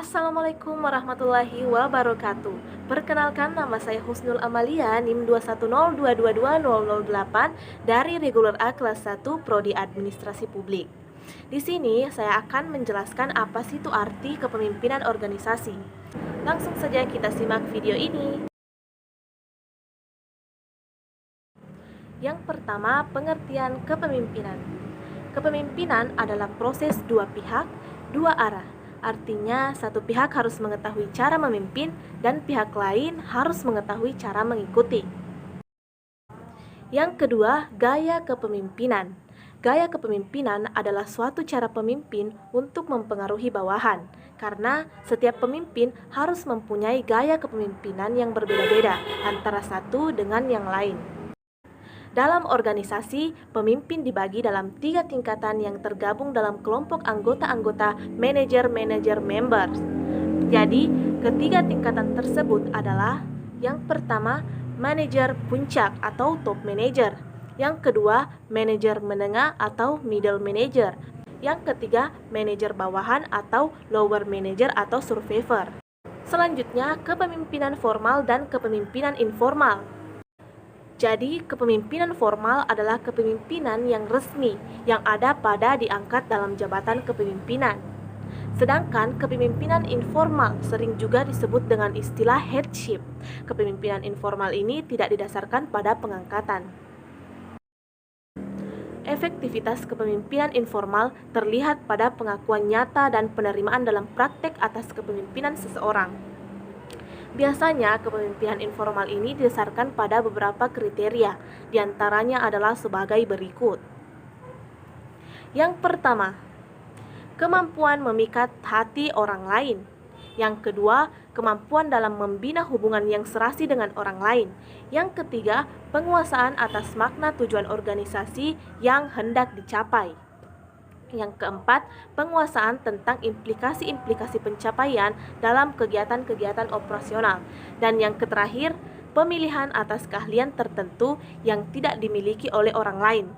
Assalamualaikum warahmatullahi wabarakatuh. Perkenalkan, nama saya Husnul Amalia, NIM 210222008 dari Reguler A kelas 1 Prodi Administrasi Publik. Di sini saya akan menjelaskan apa sih itu arti kepemimpinan organisasi. Langsung saja kita simak video ini. Yang pertama, pengertian kepemimpinan. Kepemimpinan adalah proses dua pihak, dua arah. Artinya, satu pihak harus mengetahui cara memimpin dan pihak lain harus mengetahui cara mengikuti. Yang kedua, gaya kepemimpinan. Gaya kepemimpinan adalah suatu cara pemimpin untuk mempengaruhi bawahan, karena setiap pemimpin harus mempunyai gaya kepemimpinan yang berbeda-beda antara satu dengan yang lain. Dalam organisasi, pemimpin dibagi dalam 3 tingkatan yang tergabung dalam kelompok anggota-anggota manajer-manajer members. Jadi, ketiga tingkatan tersebut adalah: yang pertama, manajer puncak atau top manager; yang kedua, manajer menengah atau middle manager; yang ketiga, manajer bawahan atau lower manager atau survivor. Selanjutnya, kepemimpinan formal dan kepemimpinan informal. Jadi, kepemimpinan formal adalah kepemimpinan yang resmi yang ada pada diangkat dalam jabatan kepemimpinan. Sedangkan kepemimpinan informal sering juga disebut dengan istilah headship. Kepemimpinan informal ini tidak didasarkan pada pengangkatan. Efektivitas kepemimpinan informal terlihat pada pengakuan nyata dan penerimaan dalam praktek atas kepemimpinan seseorang. Biasanya, kepemimpinan informal ini didasarkan pada beberapa kriteria, diantaranya adalah sebagai berikut. Yang pertama, kemampuan memikat hati orang lain. Yang kedua, kemampuan dalam membina hubungan yang serasi dengan orang lain. Yang ketiga, penguasaan atas makna tujuan organisasi yang hendak dicapai. Yang keempat, penguasaan tentang implikasi-implikasi pencapaian dalam kegiatan-kegiatan operasional. Dan yang terakhir, pemilihan atas keahlian tertentu yang tidak dimiliki oleh orang lain.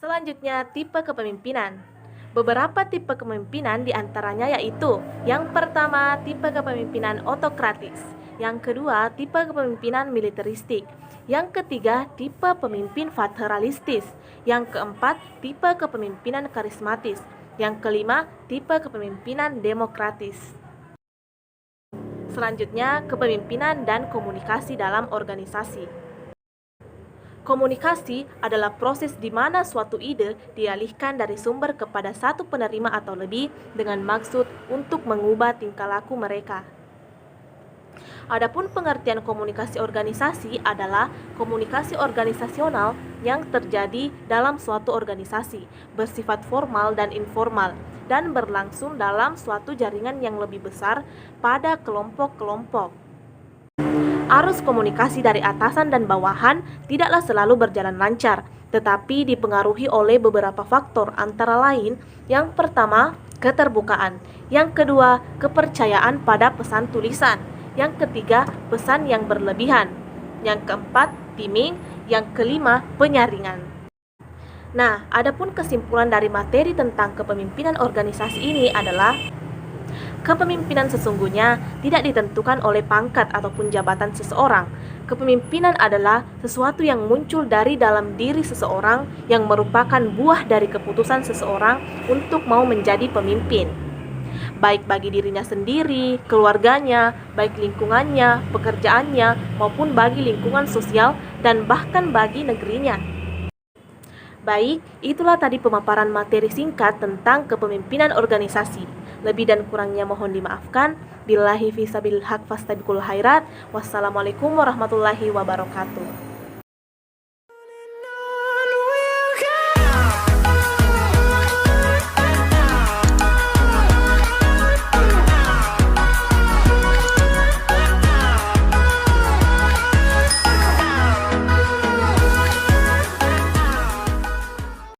Selanjutnya, tipe kepemimpinan. Beberapa tipe kepemimpinan diantaranya yaitu: yang pertama, tipe kepemimpinan otokratis; yang kedua, tipe kepemimpinan militeristik; yang ketiga, tipe pemimpin federalistis; yang keempat, tipe kepemimpinan karismatis; yang kelima, tipe kepemimpinan demokratis. Selanjutnya, kepemimpinan dan komunikasi dalam organisasi. Komunikasi adalah proses di mana suatu ide dialihkan dari sumber kepada satu penerima atau lebih dengan maksud untuk mengubah tingkah laku mereka. Adapun pengertian komunikasi organisasi adalah komunikasi organisasional yang terjadi dalam suatu organisasi, bersifat formal dan informal, dan berlangsung dalam suatu jaringan yang lebih besar pada kelompok-kelompok. Arus komunikasi dari atasan dan bawahan tidaklah selalu berjalan lancar, tetapi dipengaruhi oleh beberapa faktor, antara lain: yang pertama, keterbukaan; yang kedua, kepercayaan pada pesan tulisan; yang ketiga, pesan yang berlebihan; yang keempat, timing; yang kelima, penyaringan. Nah, adapun kesimpulan dari materi tentang kepemimpinan organisasi ini adalah: kepemimpinan sesungguhnya tidak ditentukan oleh pangkat ataupun jabatan seseorang. Kepemimpinan adalah sesuatu yang muncul dari dalam diri seseorang yang merupakan buah dari keputusan seseorang untuk mau menjadi pemimpin, baik bagi dirinya sendiri, keluarganya, baik lingkungannya, pekerjaannya, maupun bagi lingkungan sosial dan bahkan bagi negerinya. Baik, itulah tadi pemaparan materi singkat tentang kepemimpinan organisasi. Lebih dan kurangnya mohon dimaafkan. Billahi fi sabilil haq fastabiqul khairat. Wassalamualaikum warahmatullahi wabarakatuh.